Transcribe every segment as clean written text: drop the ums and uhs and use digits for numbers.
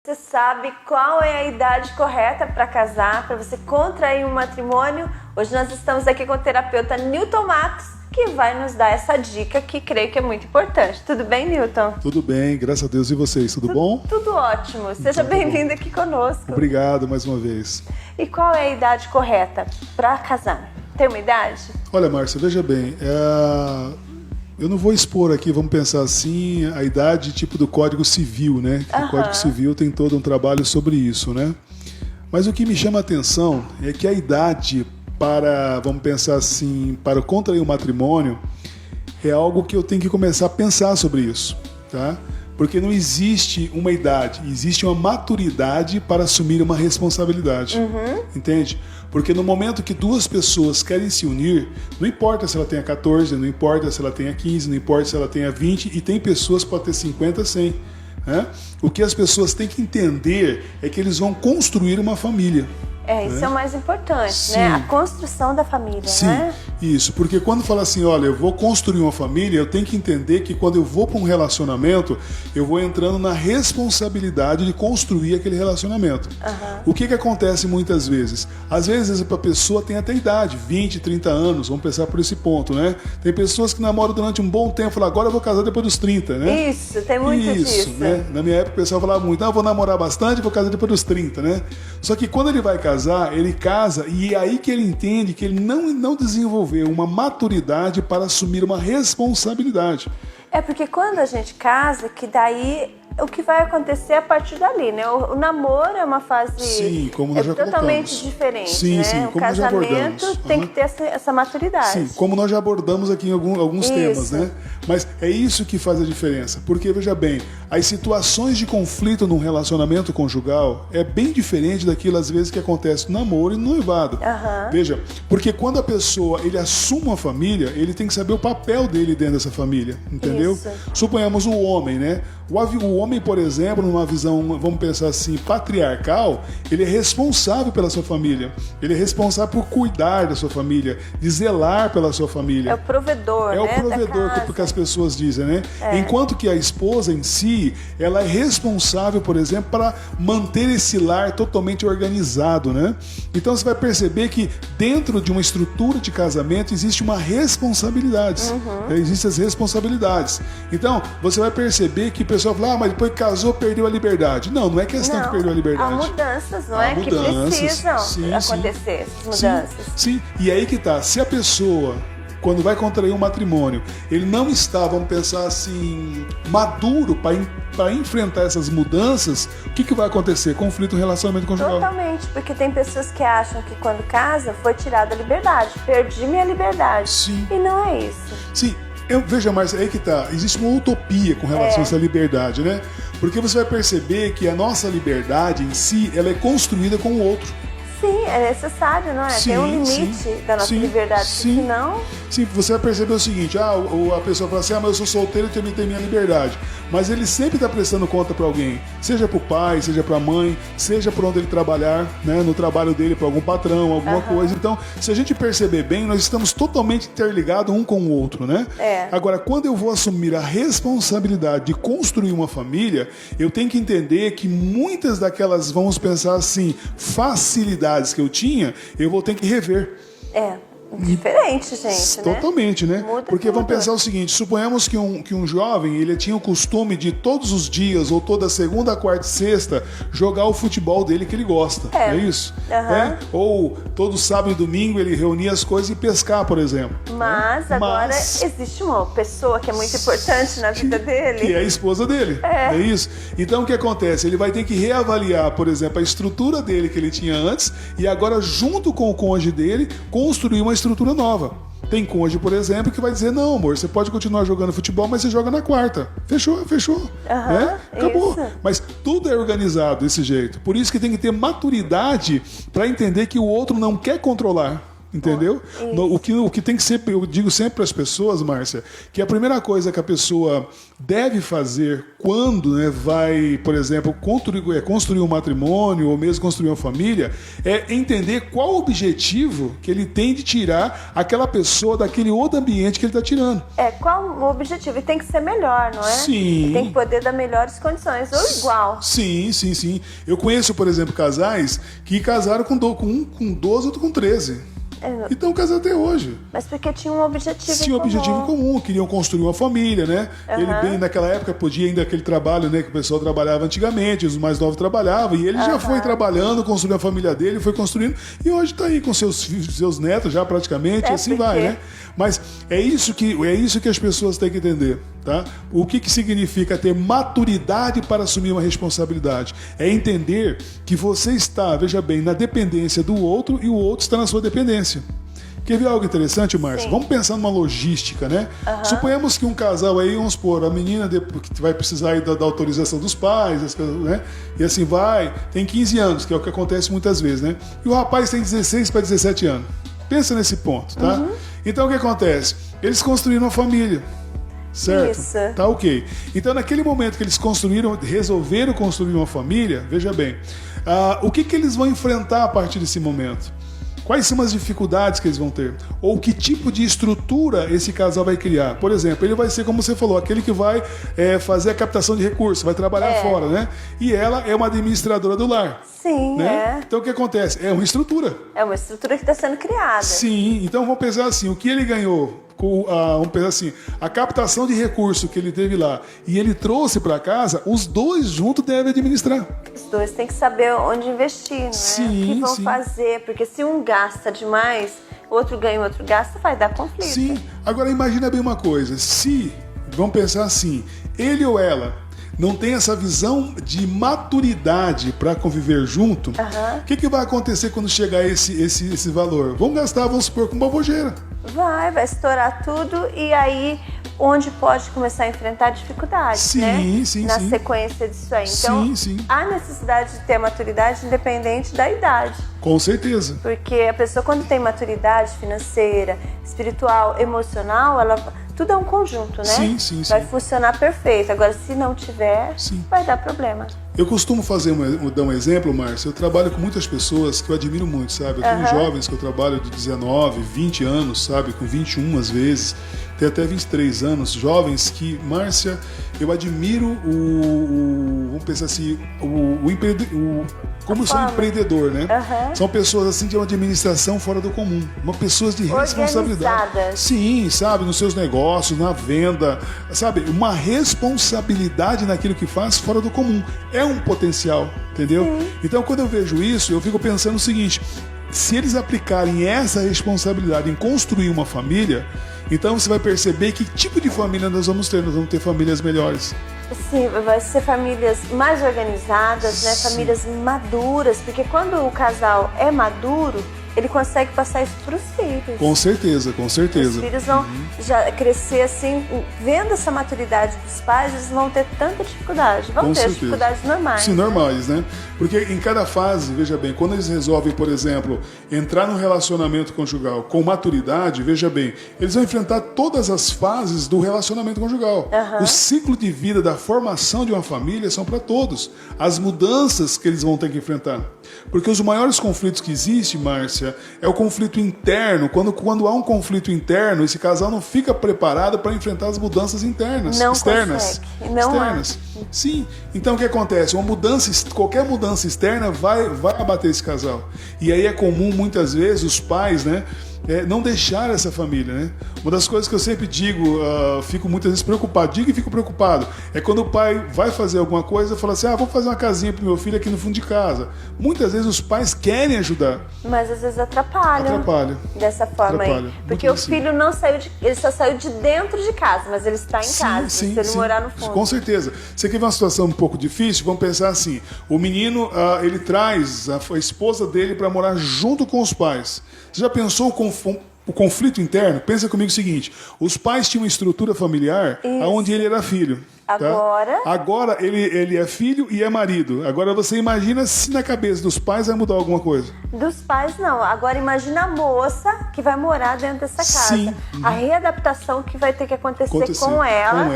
Você sabe qual é a idade correta para casar, para você contrair um matrimônio? Hoje nós estamos aqui com o terapeuta Newton Matos, que vai nos dar essa dica que creio que é muito importante. Tudo bem, Newton? Tudo bem, graças a Deus. E vocês, tudo bom? Tudo ótimo. Seja bem-vindo aqui conosco. Obrigado mais uma vez. E qual é a idade correta para casar? Tem uma idade? Olha, Márcia, veja bem, eu não vou expor aqui, vamos pensar assim, a idade tipo do Código Civil, né? O Código Civil tem todo um trabalho sobre isso, né? Mas o que me chama a atenção é que a idade para, vamos pensar assim, para contrair um matrimônio é algo que eu tenho que começar a pensar sobre isso, tá? Porque não existe uma idade, existe uma maturidade para assumir uma responsabilidade, entende? Porque no momento que duas pessoas querem se unir, não importa se ela tenha 14, não importa se ela tenha 15, não importa se ela tenha 20, e tem pessoas que podem ter 50, 100. Né? O que as pessoas têm que entender é que eles vão construir uma família. Isso é o mais importante, né? A construção da família, Sim, né? Isso, porque quando fala assim, olha, eu vou construir uma família, eu tenho que entender que quando eu vou para um relacionamento, eu vou entrando na responsabilidade de construir aquele relacionamento. O que acontece muitas vezes? Às vezes a pessoa tem até idade, 20, 30 anos, vamos pensar por esse ponto, né? Tem pessoas que namoram durante um bom tempo, falam, agora eu vou casar depois dos 30, né? Isso, tem muito disso. Né? Na minha época o pessoal falava muito, eu vou namorar bastante, vou casar depois dos 30, né? Só que quando ele vai casar, ele casa e é aí que ele entende que ele não desenvolveu uma maturidade para assumir uma responsabilidade. É porque quando a gente casa, que daí o que vai acontecer a partir dali, né? O namoro é uma fase totalmente diferente, sim, né? Sim, o casamento tem que ter essa maturidade. Sim, como nós já abordamos aqui em alguns temas, né? Mas é isso que faz a diferença. Porque, veja bem, as situações de conflito num relacionamento conjugal é bem diferente daquilo, às vezes, que acontece no namoro e no noivado. Veja, porque quando a pessoa ele assume uma família, ele tem que saber o papel dele dentro dessa família, entendeu? Isso. Suponhamos o homem, né? O homem, por exemplo, numa visão, vamos pensar assim, patriarcal, ele é responsável pela sua família. Ele é responsável por cuidar da sua família, de zelar pela sua família. É o provedor, É o provedor, que as pessoas dizem, né? Enquanto que a esposa em si, ela é responsável, por exemplo, para manter esse lar totalmente organizado, né? Então você vai perceber que dentro de uma estrutura de casamento existe uma responsabilidade. Existem as responsabilidades. Então, você vai perceber que o pessoal fala, mas depois que casou, perdeu a liberdade. Não, não é questão que perdeu a liberdade. Há mudanças, não é? Que precisam acontecer, essas mudanças. Sim, e aí que tá. Se a pessoa, quando vai contrair um matrimônio, ele não está, vamos pensar assim, maduro para enfrentar essas mudanças, o que vai acontecer? Conflito no relacionamento conjugal. Totalmente, porque tem pessoas que acham que quando casa foi tirada a liberdade, perdi minha liberdade. Sim. E não é isso. Sim. Veja, mas aí que tá, existe uma utopia com relação a essa liberdade, né? Porque você vai perceber que a nossa liberdade em si, ela é construída com o outro. Sim, é necessário, não é? Tem um limite da nossa liberdade, senão... Sim, você vai perceber o seguinte, a pessoa fala assim, mas eu sou solteiro e tenho minha liberdade. Mas ele sempre está prestando conta para alguém, seja para o pai, seja para a mãe, seja por onde ele trabalhar, né, no trabalho dele, para algum patrão, alguma coisa. Então, se a gente perceber bem, nós estamos totalmente interligados um com o outro, né? Agora, quando eu vou assumir a responsabilidade de construir uma família, eu tenho que entender que muitas daquelas, vamos pensar assim, facilidades que eu tinha, eu vou ter que rever. Diferente, gente, Totalmente, né? Muda Porque tudo. vamos pensar o seguinte, suponhamos que um jovem, ele tinha o costume de todos os dias, ou toda segunda, quarta e sexta, jogar o futebol dele que ele gosta, não é isso? Ou todo sábado e domingo ele reunia as coisas e pescar, por exemplo. Mas agora existe uma pessoa que é muito importante na vida dele. Que é a esposa dele, é isso? Então o que acontece? Ele vai ter que reavaliar, por exemplo, a estrutura dele que ele tinha antes e agora, junto com o cônjuge dele, construir uma estrutura nova. Tem cônjuge, por exemplo, que vai dizer, não, amor, você pode continuar jogando futebol, mas você joga na quarta. Fechou. Acabou. Isso. Mas tudo é organizado desse jeito. Por isso que tem que ter maturidade para entender que o outro não quer controlar. Entendeu? O que tem que ser, eu digo sempre para as pessoas, Márcia, que a primeira coisa que a pessoa deve fazer quando, né, vai, por exemplo, construir um matrimônio ou mesmo construir uma família, é entender qual o objetivo que ele tem de tirar aquela pessoa daquele outro ambiente que ele está tirando. Qual o objetivo? E tem que ser melhor, não é? Sim. E tem que poder dar melhores condições, ou igual. Sim. Eu conheço, por exemplo, casais que casaram com 12, outro com 13. E estão casados até hoje. Mas porque tinha um objetivo Tinha um objetivo comum, queriam construir uma família, né? Ele bem naquela época podia ainda aquele trabalho, né, que o pessoal trabalhava antigamente, os mais novos trabalhavam, e ele já foi trabalhando, construiu a família dele, foi construindo, e hoje está aí com seus netos já praticamente, assim vai, né? Mas é isso que as pessoas têm que entender, tá? O que significa ter maturidade para assumir uma responsabilidade? É entender que você está, veja bem, na dependência do outro e o outro está na sua dependência. Quer ver algo interessante, Márcia? Sim. Vamos pensar numa logística, né? Suponhamos que um casal aí, vamos supor, a menina que vai precisar aí da autorização dos pais, né? E assim vai, tem 15 anos, que é o que acontece muitas vezes, né? E o rapaz tem 16 para 17 anos. Pensa nesse ponto, tá? Então o que acontece? Eles construíram uma família, certo? Isso. Tá ok. Então naquele momento que eles resolveram construir uma família, veja bem, o que eles vão enfrentar a partir desse momento? Quais são as dificuldades que eles vão ter? Ou que tipo de estrutura esse casal vai criar? Por exemplo, ele vai ser, como você falou, aquele que vai fazer a captação de recursos, vai trabalhar fora, né? E ela é uma administradora do lar. Sim, né? Então o que acontece? É uma estrutura. É uma estrutura que está sendo criada. Sim, então vamos pensar assim, o que ele ganhou, vamos pensar assim, a captação de recurso que ele teve lá e ele trouxe para casa, os dois juntos devem administrar. Os dois têm que saber onde investir, não é? Sim, o que vão sim. fazer, porque se um gasta demais, o outro ganha, o outro gasta, vai dar conflito. Sim, agora imagina bem uma coisa, se, vamos pensar assim, ele ou ela não tem essa visão de maturidade para conviver junto, o que vai acontecer quando chegar esse valor? Vamos gastar, vamos supor, com baboseira. Vai estourar tudo e aí onde pode começar a enfrentar dificuldades, né? Sim, na sim. sequência disso aí. Então, Sim. há necessidade de ter maturidade independente da idade. Com certeza. Porque a pessoa, quando tem maturidade financeira, espiritual, emocional, tudo é um conjunto, né? Sim. Vai funcionar perfeito. Agora, se não tiver, vai dar problema. Eu costumo dar um exemplo, Márcia. Eu trabalho com muitas pessoas que eu admiro muito, sabe? Eu tenho jovens que eu trabalho de 19, 20 anos, sabe? Com 21 às vezes, tem até 23 anos. Jovens que, Márcia, eu admiro vamos pensar assim, como eu sou empreendedor, né? São pessoas assim de uma administração fora do comum, pessoas de responsabilidade. Sim, sabe, nos seus negócios, na venda, sabe, uma responsabilidade naquilo que faz fora do comum. É um potencial, entendeu? Então, quando eu vejo isso, eu fico pensando o seguinte: se eles aplicarem essa responsabilidade em construir uma família, então você vai perceber que tipo de família nós vamos ter. Nós vamos ter famílias melhores. Sim, vai ser famílias mais organizadas, né? Famílias maduras, porque quando o casal é maduro, ele consegue passar isso para os filhos. Com certeza. Os filhos vão já crescer assim, vendo essa maturidade dos pais, eles vão ter tanta dificuldade. Vão ter dificuldades normais. Sim, normais, né? Porque em cada fase, veja bem, quando eles resolvem, por exemplo, entrar num relacionamento conjugal com maturidade, veja bem, eles vão enfrentar todas as fases do relacionamento conjugal. O ciclo de vida da formação de uma família são para todos. As mudanças que eles vão ter que enfrentar. Porque os maiores conflitos que existem, Márcia, é o conflito interno. Quando há um conflito interno, esse casal não fica preparado para enfrentar as mudanças externas. Externas. Sim. Então o que acontece? Qualquer mudança externa vai abater esse casal. E aí é comum, muitas vezes, os pais, né, não deixar essa família, né? Uma das coisas que eu sempre digo, fico muitas vezes preocupado, digo e fico preocupado, é quando o pai vai fazer alguma coisa e fala assim, vou fazer uma casinha pro meu filho aqui no fundo de casa. Muitas vezes os pais querem ajudar. Mas às vezes atrapalham. Dessa forma aí. Porque o filho não saiu ele só saiu de dentro de casa, mas ele está em casa, se ele morar no fundo. Com certeza. Você quer ver uma situação um pouco difícil? Vamos pensar assim, o menino, ele traz a esposa dele para morar junto com os pais. Você já pensou o conflito interno? Pensa comigo o seguinte: os pais tinham uma estrutura familiar onde ele era filho. Agora ele é filho e é marido. Agora você imagina se na cabeça dos pais vai mudar alguma coisa. Dos pais não. Agora imagina a moça que vai morar dentro dessa casa. Sim. A readaptação que vai ter que acontecer com ela.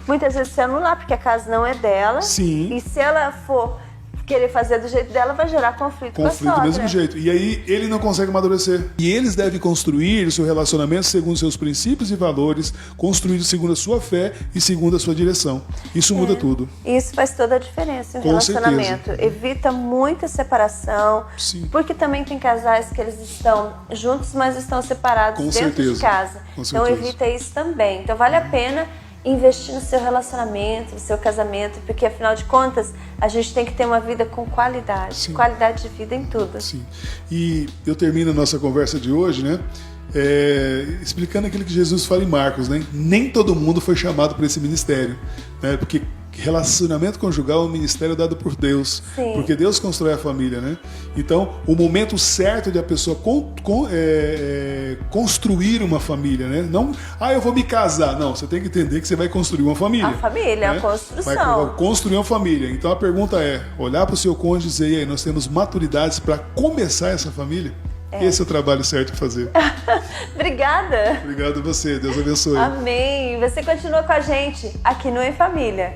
Muitas vezes se anular, porque a casa não é dela. Sim. E se ela for querer fazer do jeito dela, vai gerar conflito com a sogra. Do mesmo jeito. E aí ele não consegue amadurecer. E eles devem construir o seu relacionamento segundo seus princípios e valores, construído segundo a sua fé e segundo a sua direção. Isso muda tudo. Isso faz toda a diferença no relacionamento. Certeza. Evita muita separação. Sim. Porque também tem casais que eles estão juntos, mas estão separados dentro de casa. Então evita isso também. Então vale a pena investir no seu relacionamento, no seu casamento, porque afinal de contas a gente tem que ter uma vida com qualidade. Sim. Qualidade de vida em tudo. Sim. E eu termino a nossa conversa de hoje, né? Explicando aquilo que Jesus fala em Marcos, né? Nem todo mundo foi chamado para esse ministério, né? Porque relacionamento conjugal é um ministério dado por Deus. Sim. Porque Deus constrói a família, né? Então, o momento certo de a pessoa construir uma família, né? Não, eu vou me casar. Não, você tem que entender que você vai construir uma família. A família, né? A construção. Vai construir uma família. Então, a pergunta é, olhar para o seu cônjuge e dizer, e aí, nós temos maturidades para começar essa família? Esse é o trabalho certo de fazer. Obrigada. Obrigado a você. Deus abençoe. Amém. Você continua com a gente aqui no Em Família.